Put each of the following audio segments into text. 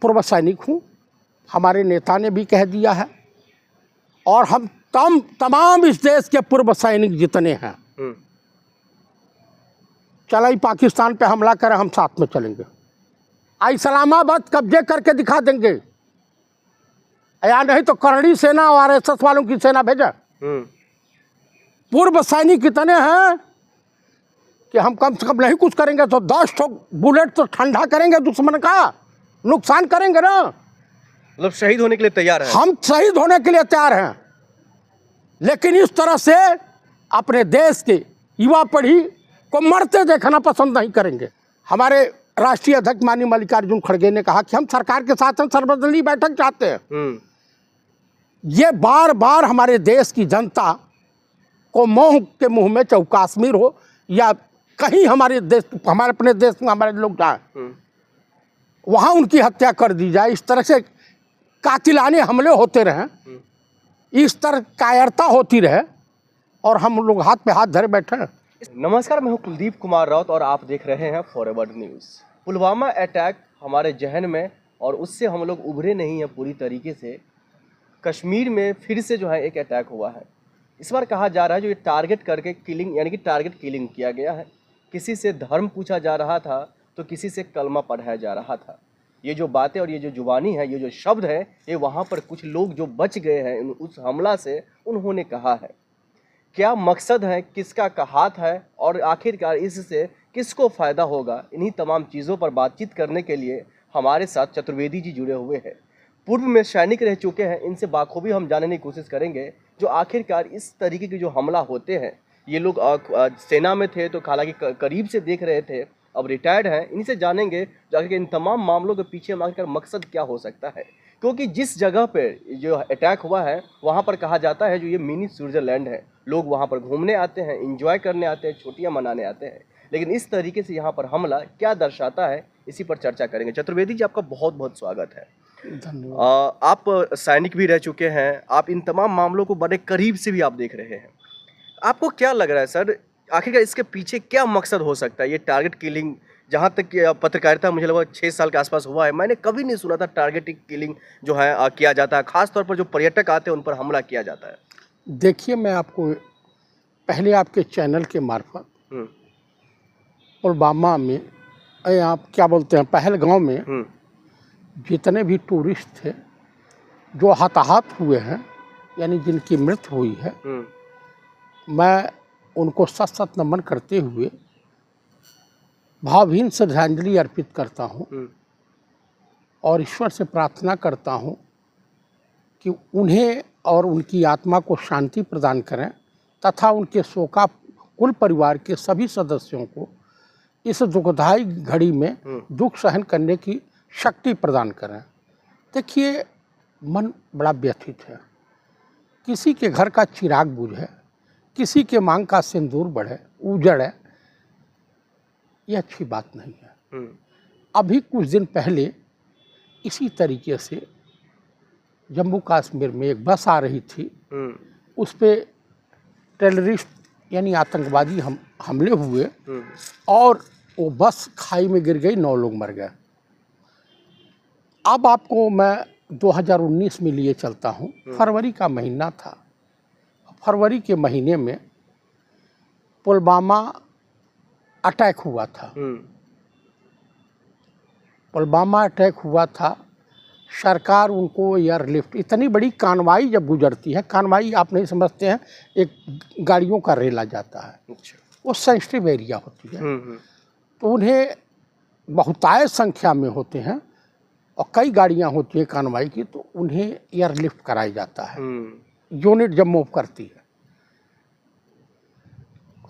पूर्व सैनिक हूँ, हमारे नेता ने भी कह दिया है, और हम तमाम इस देश के पूर्व सैनिक जितने हैं, चलो पाकिस्तान पे हमला करें, हम साथ में चलेंगे। इस्लामाबाद कब्जे करके दिखा देंगे, या नहीं तो करणी सेना और RSS वालों की सेना भेजा। पूर्व सैनिक इतने हैं कि हम कम से कम नहीं कुछ करेंगे तो 10 बुलेट तो ठंडा करेंगे, दुश्मन का नुकसान करेंगे ना। मतलब शहीद होने के लिए तैयार है। हम शहीद होने के लिए तैयार हैं, लेकिन इस तरह से अपने देश के युवा पीढ़ी को मरते देखना पसंद नहीं करेंगे। हमारे राष्ट्रीय अध्यक्ष माननीय मल्लिकार्जुन खड़गे ने कहा कि हम सरकार के साथ हम सर्वदलीय बैठक चाहते हैं। ये बार बार हमारे देश की जनता को मोह के मुंह में, चाहे कश्मीर हो या कहीं हमारे देश, हमारे अपने देश में हमारे लोग जाए, वहाँ उनकी हत्या कर दी जाए, इस तरह से कातिलाने हमले होते रहें, इस तरह कायरता होती रहे, और हम लोग हाथ पे हाथ धरे बैठे हैं। नमस्कार, मैं हूं कुलदीप कुमार राउत और आप देख रहे हैं फॉरवर्ड न्यूज़। पुलवामा अटैक हमारे जहन में, और उससे हम लोग उभरे नहीं हैं पूरी तरीके से। कश्मीर में फिर से जो है एक अटैक हुआ है। इस बार कहा जा रहा है जो ये टारगेट करके किलिंग, यानी कि टारगेट किलिंग किया गया है। किसी से धर्म पूछा जा रहा था तो किसी से कलमा पढ़ाया जा रहा था। ये जो बातें और ये जो जुबानी है, ये जो शब्द है, ये वहाँ पर कुछ लोग जो बच गए हैं उस हमला से, उन्होंने कहा है। क्या मकसद है, किसका हाथ है, और आखिरकार इससे किसको फ़ायदा होगा, इन्हीं तमाम चीज़ों पर बातचीत करने के लिए हमारे साथ चतुर्वेदी जी जुड़े हुए हैं। पूर्व में सैनिक रह चुके हैं, इनसे बाखूबी हम जानने की कोशिश करेंगे जो आखिरकार इस तरीके के जो हमला होते हैं, ये लोग सेना में थे तो हालांकि करीब से देख रहे थे, अब रिटायर्ड हैं, इनसे जानेंगे जाकर इन तमाम मामलों के पीछे आखिरकार मकसद क्या हो सकता है। क्योंकि जिस जगह पे जो अटैक हुआ है वहाँ पर कहा जाता है जो ये मिनी स्विट्जरलैंड है। लोग वहाँ पर घूमने आते हैं, एंजॉय करने आते हैं, छुट्टियाँ मनाने आते हैं, लेकिन इस तरीके से यहाँ पर हमला क्या दर्शाता है, इसी पर चर्चा करेंगे। चतुर्वेदी जी, आपका बहुत बहुत स्वागत है। धन्यवाद। आप सैनिक भी रह चुके हैं, आप इन तमाम मामलों को बड़े करीब से भी आप देख रहे हैं। आपको क्या लग रहा है सर, आखिरकार इसके पीछे क्या मकसद हो सकता है? ये टारगेट किलिंग, जहाँ तक पत्रकारिता मुझे लगभग 6 साल के आसपास हुआ है, मैंने कभी नहीं सुना था टारगेट किलिंग जो है किया जाता है, खासतौर पर जो पर्यटक आते हैं उन पर हमला किया जाता है। देखिए, मैं आपको पहले आपके चैनल के मार्फत पुलवामा में, आप क्या बोलते हैं, पहलगांव में जितने भी टूरिस्ट थे जो हताहत हुए हैं, यानी जिनकी मृत्यु हुई है, मैं उनको सत सत नमन करते हुए भावहीन श्रद्धांजलि अर्पित करता हूँ, और ईश्वर से प्रार्थना करता हूँ कि उन्हें और उनकी आत्मा को शांति प्रदान करें, तथा उनके शोकाकुल परिवार के सभी सदस्यों को इस दुखदायी घड़ी में दुख सहन करने की शक्ति प्रदान करें। देखिए, मन बड़ा व्यथित है। किसी के घर का चिराग बुझे, किसी के मांग का सिंदूर बढ़े, उजड़े, ये अच्छी बात नहीं है। अभी कुछ दिन पहले इसी तरीके से जम्मू कश्मीर में एक बस आ रही थी, उस पे टेररिस्ट यानी आतंकवादी हमले हुए, और वो बस खाई में गिर गई, 9 लोग मर गए। अब आपको मैं 2019 में लिए चलता हूँ। फरवरी का महीना था। फरवरी के महीने में पुलवामा अटैक हुआ था। पुलवामा अटैक हुआ था। सरकार उनको एयरलिफ्ट, इतनी बड़ी कानवाई जब गुजरती है, कानवाई आप नहीं समझते हैं, एक गाड़ियों का रेला जाता है, वो सेंसिटिव एरिया होती है, तो उन्हें बहुतायत संख्या में होते हैं और कई गाड़ियां होती है कानवाई की, तो उन्हें एयरलिफ्ट कराया जाता है। यूनिट जब मूव करती है,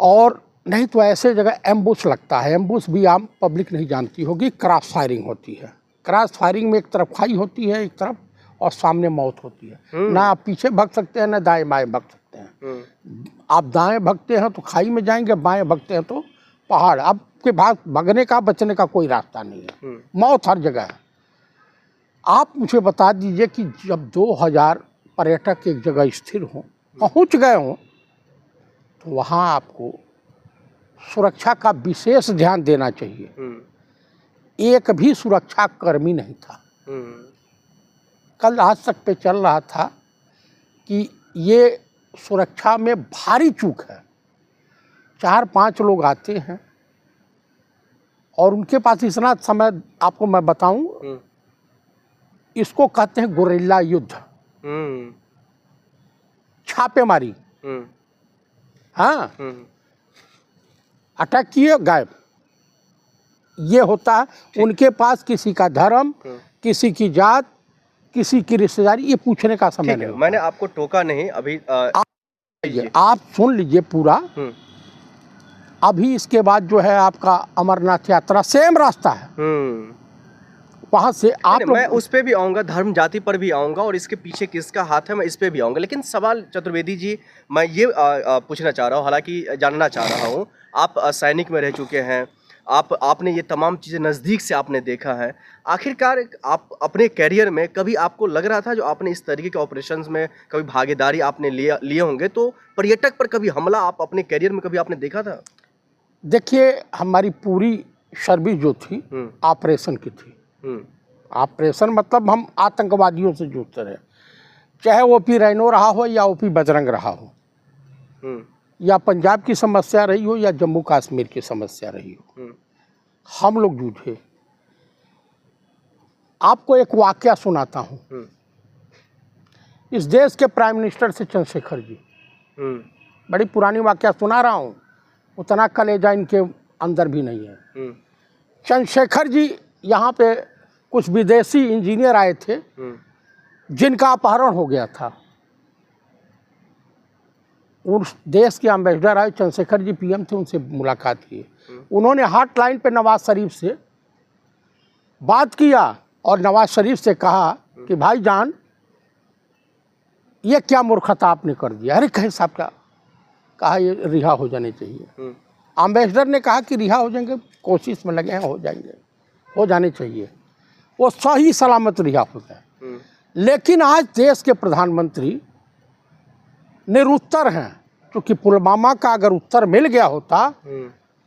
और नहीं तो ऐसे जगह एम्बुश लगता है। एम्बुश भी आम पब्लिक नहीं जानती होगी, क्रॉस फायरिंग होती है। क्रॉस फायरिंग में एक तरफ खाई होती है, एक तरफ, और सामने मौत होती है। ना आप पीछे भाग सकते हैं, ना दाएं बाएं भाग सकते हैं। आप दाएं भागते हैं तो खाई में जाएंगे, बाएं भागते हैं तो पहाड़। आपके भागने का, बचने का कोई रास्ता नहीं है, मौत हर जगह है। आप मुझे बता दीजिए कि जब 2000 पर्यटक एक जगह स्थिर हों, पहुंच गए हों, तो वहाँ आपको सुरक्षा का विशेष ध्यान देना चाहिए। एक भी सुरक्षा कर्मी नहीं था। कल आज तक पे चल रहा था कि ये सुरक्षा में भारी चूक है। 4-5 लोग आते हैं और उनके पास इतना समय, आपको मैं बताऊं, इसको कहते हैं गुरिल्ला युद्ध, छापेमारी। हाँ, अटैक किए, गायब। ये होता है उनके पास। किसी का धर्म, किसी की जात, किसी की रिश्तेदारी, ये पूछने का समय नहीं। मैंने आपको टोका नहीं अभी। आप सुन लीजिए पूरा। अभी इसके बाद जो है आपका अमरनाथ यात्रा, सेम रास्ता है। वहां से आप मैं उस पे भी आऊंगा, धर्म जाति पर भी आऊंगा, और इसके पीछे किसका हाथ है मैं इस पे भी आऊंगा। लेकिन सवाल चतुर्वेदी जी, मैं ये पूछना चाह रहा हूँ, हालांकि जानना चाह रहा हूँ, आप सैनिक में रह चुके हैं, आपने ये तमाम चीज़ें नज़दीक से आपने देखा है। आखिरकार आप अपने कैरियर में कभी आपको लग रहा था, जो आपने इस तरीके के ऑपरेशंस में कभी भागीदारी आपने लिए होंगे, तो पर्यटक पर कभी हमला आप अपने कैरियर में कभी आपने देखा था? देखिए, हमारी पूरी सर्विस जो थी ऑपरेशन की थी। ऑपरेशन मतलब हम आतंकवादियों से जूझते रहे, चाहे ओपी रैनो रहा हो या ओपी बजरंग रहा हो, या पंजाब की समस्या रही हो या जम्मू कश्मीर की समस्या रही हो, हम लोग जूझे। आपको एक वाकया सुनाता हूँ। इस देश के प्राइम मिनिस्टर से चंद्रशेखर जी, बड़ी पुरानी वाकया सुना रहा हूँ, उतना कलेजा इनके अंदर भी नहीं है। चंद्रशेखर जी यहाँ पे कुछ विदेशी इंजीनियर आए थे जिनका अपहरण हो गया था। उस देश के एम्बेसडर आए, चंद्रशेखर जी पीएम थे, उनसे मुलाकात की। उन्होंने हॉटलाइन पे नवाज शरीफ से बात किया और नवाज शरीफ से कहा कि भाईजान, ये क्या मूर्खता आपने कर दिया। अरे कहे साहब, क्या कहा, ये रिहा हो जाने चाहिए। एम्बेसडर ने कहा कि रिहा हो जाएंगे, कोशिश में लगे हैं, हो जाएंगे, हो जाने चाहिए, वो सही सलामत रिहा हो जाए। लेकिन आज देश के प्रधानमंत्री निरुत्तर हैं, क्योंकि पुलवामा का अगर उत्तर मिल गया होता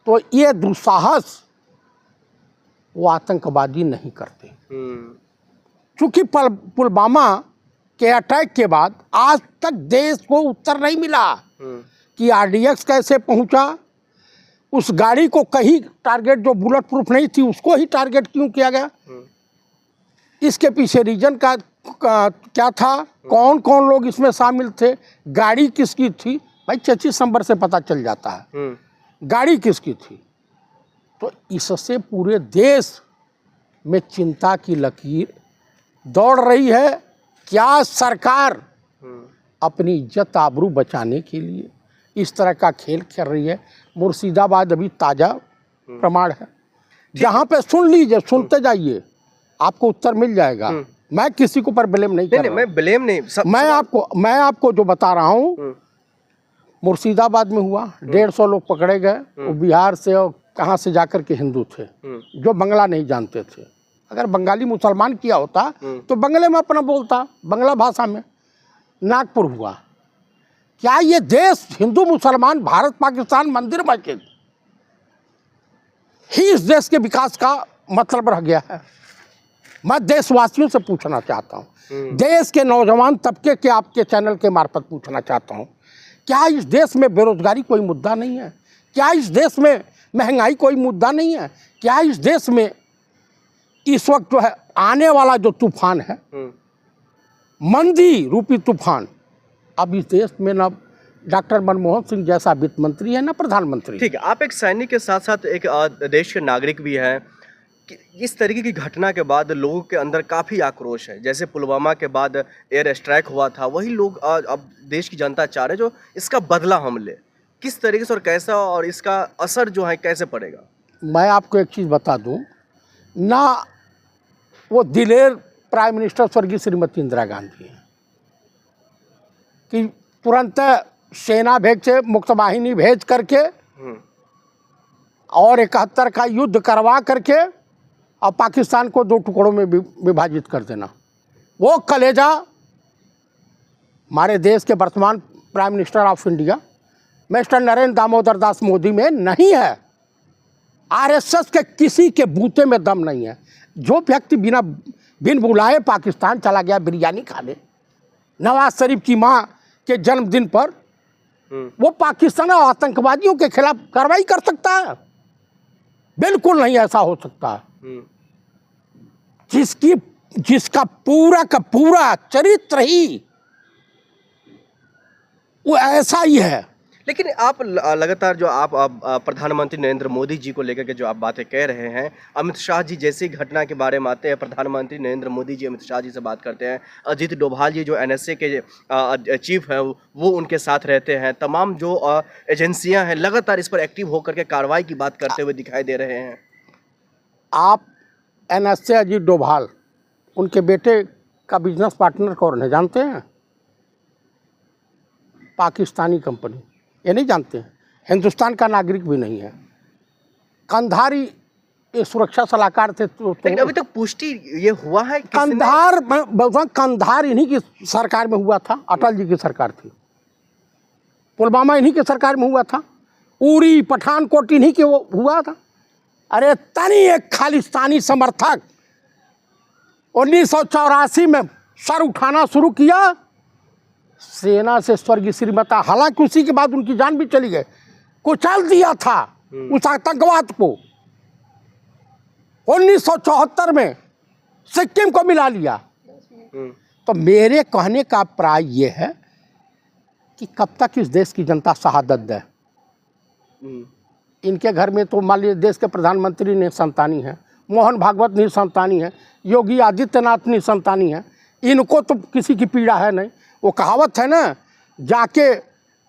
तो ये दुस्साहस वो आतंकवादी नहीं करते। क्योंकि पुलवामा के अटैक के बाद आज तक देश को उत्तर नहीं मिला कि आरडीएक्स कैसे पहुंचा, उस गाड़ी को कहीं टारगेट, जो बुलेट प्रूफ नहीं थी, उसको ही टारगेट क्यों किया गया, इसके पीछे रीजन का क्या था, कौन कौन लोग इसमें शामिल थे, गाड़ी किसकी थी। भाई 26 नंबर से पता चल जाता है गाड़ी किसकी थी। तो इससे पूरे देश में चिंता की लकीर दौड़ रही है। क्या सरकार अपनी इज्जत आबरू बचाने के लिए इस तरह का खेल खेल रही है? मुर्शिदाबाद अभी ताज़ा प्रमाण है, जहाँ पे सुन लीजिए, सुनते जाइए, आपको उत्तर मिल जाएगा। मैं किसी को पर ब्लेम नहीं कर रहा हूं। मैं ब्लेम नहीं, मैं आपको जो बता रहा हूँ, मुर्शिदाबाद में हुआ, 150 लोग पकड़े गए। वो बिहार से और कहाँ से जाकर के हिंदू थे, जो बंगला नहीं जानते थे। अगर बंगाली मुसलमान किया होता तो बंगले में अपना बोलता, बंगला भाषा में। नागपुर हुआ। क्या ये देश हिंदू मुसलमान, भारत पाकिस्तान, मंदिर मस्जिद ही इस देश के विकास का मतलब रह गया है? मैं देशवासियों से पूछना चाहता हूँ, देश के नौजवान तबके के आपके चैनल के मार्फत पूछना चाहता हूँ, क्या इस देश में बेरोजगारी कोई मुद्दा नहीं है? क्या इस देश में महंगाई कोई मुद्दा नहीं है? क्या इस देश में इस वक्त जो है आने वाला जो तूफान है, मंदी रूपी तूफान, अब इस देश में ना डॉक्टर मनमोहन सिंह जैसा वित्त मंत्री है, ना प्रधानमंत्री। ठीक है, आप एक सैनिक के साथ साथ एक देश के नागरिक भी हैं। इस तरीके की घटना के बाद लोगों के अंदर काफ़ी आक्रोश है। जैसे पुलवामा के बाद एयर स्ट्राइक हुआ था, वही लोग अब देश की जनता चाह रहे जो इसका बदला हम ले। किस तरीके से और कैसा, और इसका असर जो है कैसे पड़ेगा? मैं आपको एक चीज़ बता दूं ना, वो दिलेर प्राइम मिनिस्टर स्वर्गीय श्रीमती इंदिरा गांधी हैं कि तुरंत सेना भेजे, मुक्त वाहिनी भेज करके और 71 का युद्ध करवा करके और पाकिस्तान को 2 टुकड़ों में विभाजित कर देना। वो कलेजा हमारे देश के वर्तमान prime minister of India mister Narendra Damodar Das Modi में नहीं है। आरएसएस के किसी के बूते में दम नहीं है। जो व्यक्ति बिन बुलाए पाकिस्तान चला गया बिरयानी खाने नवाज शरीफ की मां के जन्मदिन पर, वो पाकिस्तान और आतंकवादियों के खिलाफ कार्रवाई कर सकता है? बिल्कुल नहीं ऐसा हो सकता। जिसका पूरा का पूरा चरित्र ही वो ऐसा ही है। लेकिन आप लगातार जो आप प्रधानमंत्री नरेंद्र मोदी जी को लेकर के जो आप बातें कह रहे हैं, अमित शाह जी जैसी घटना के बारे में आते हैं, प्रधानमंत्री नरेंद्र मोदी जी अमित शाह जी से बात करते हैं, अजीत डोभाल जी जो एनएसए के चीफ हैं वो उनके साथ रहते हैं, तमाम जो एजेंसियां हैं लगातार इस पर एक्टिव होकर के कार्रवाई की बात करते हुए दिखाई दे रहे हैं। आप एनएसए अजीत डोभाल, उनके बेटे का बिजनेस पार्टनर कौन है जानते हैं? पाकिस्तानी कंपनी। ये नहीं जानते हैं? हिंदुस्तान का नागरिक भी नहीं है। कंधार ये सुरक्षा सलाहकार थे। लेकिन अभी तक पुष्टि ये हुआ है? कंधार इन्हीं की सरकार में हुआ था, अटल जी की सरकार थी। पुलवामा इन्हीं की सरकार में हुआ था। उरी पठानकोट इन्हीं के हुआ था। अरे तनी एक खालिस्तानी समर्थक 1984 में सर उठाना शुरू किया सेना से स्वर्गीय श्रीमता, हालांकि उसी के बाद उनकी जान भी चली गई, कुचल दिया था उस आतंकवाद को। 1974 में सिक्किम को मिला लिया। तो मेरे कहने का प्राय ये है कि कब तक इस देश की जनता शहादत दे। इनके घर में तो मान लीजिए देश के प्रधानमंत्री निसंतानी है, मोहन भागवत निसंतानी है, योगी आदित्यनाथ निसंतानी है, इनको तो किसी की पीड़ा है नहीं। वो कहावत है ना, जाके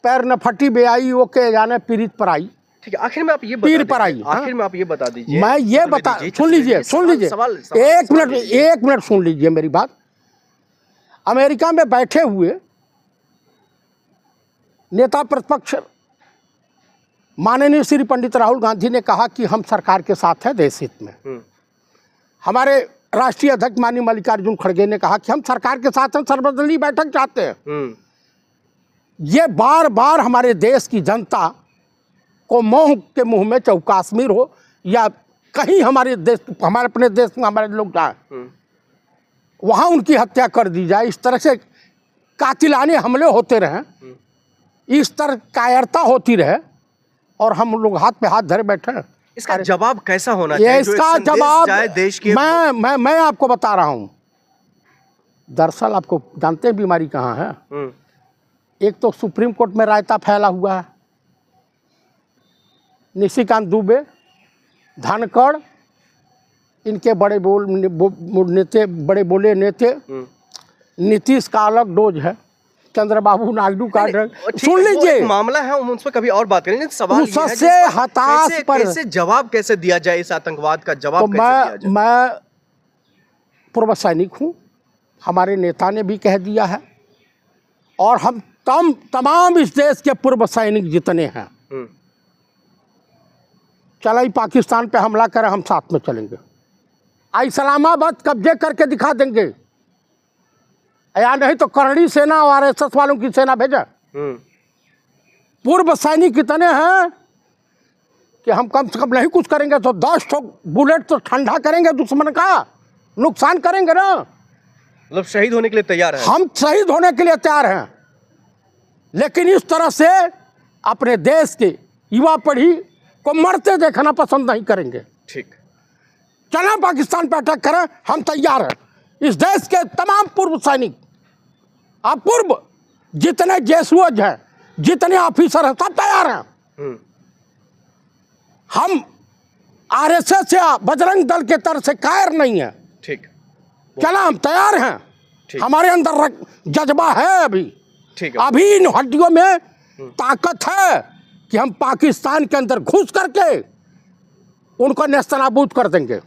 पैर न फटी बेआई वो के जाने पीड़ित पर आई। ठीक है, आखिर में आप ये पीर पर आई। आखिर में आप ये बता दीजिए। मैं ये बता, सुन लीजिए एक मिनट सुन लीजिए मेरी बात। अमेरिका में बैठे हुए नेता प्रतिपक्ष माननीय श्री पंडित राहुल गांधी ने कहा कि हम सरकार के साथ हैं देश हित में। हमारे राष्ट्रीय अध्यक्ष माननीय मल्लिकार्जुन खड़गे ने कहा कि हम सरकार के साथ हैं, सर्वदलीय बैठक चाहते हैं। ये बार बार हमारे देश की जनता को मोह के मुंह में चाहे कश्मीर हो या कहीं हमारे अपने देश में हमारे लोग जाए वहाँ उनकी हत्या कर दी जाए, इस तरह से कातिलाने हमले होते रहे, इस तरह कायरता होती रहे और हम लोग हाथ पे हाथ धरे बैठे हैं। इसका जवाब कैसा होना चाहिए? इसका जवाब देश के मैं आपको बता रहा हूँ। दरअसल आपको जानते हैं बीमारी कहाँ है? एक तो सुप्रीम कोर्ट में रायता फैला हुआ है। निशिकांत दुबे, धनखड़, इनके बड़े बोले नेते, नीतीश का अलग डोज है, चंद्रबाबू नायडू का। सुन लीजिए, मामला है, उस पर कभी और बात करेंगे। सवाल सबसे हताश पर कैसे जवाब कैसे दिया जाए इस आतंकवाद का जवाब? तो मैं पूर्व सैनिक हूँ, हमारे नेता ने भी कह दिया है, और हम तमाम इस देश के पूर्व सैनिक जितने हैं, चले पाकिस्तान पे हमला करें हम साथ में चलेंगे। इस्लामाबाद कब्जे करके दिखा देंगे, या नहीं तो करणी सेना और आरएसएस वालों की सेना भेजा। पूर्व सैनिक इतने हैं कि हम कम से कम नहीं कुछ करेंगे तो 10 बुलेट तो ठंडा करेंगे, दुश्मन का नुकसान करेंगे ना। मतलब शहीद होने के लिए तैयार है? हम शहीद होने के लिए तैयार हैं, लेकिन इस तरह से अपने देश के युवा पीढ़ी को मरते देखना पसंद नहीं करेंगे। ठीक, चला पाकिस्तान पर अटैक करें, हम तैयार हैं। इस देश के तमाम पूर्व सैनिक, अपूर्व जितने जेसुअज हैं, जितने ऑफिसर हैं, सब तैयार हैं। हम आरएसएस या बजरंग दल के तरफ से कायर नहीं है। ठीक, चला हम तैयार हैं, हमारे अंदर जज्बा है अभी। ठीक है, अभी इन हड्डियों में ताकत है कि हम पाकिस्तान के अंदर घुस करके उनको नेस्तनाबूद कर देंगे।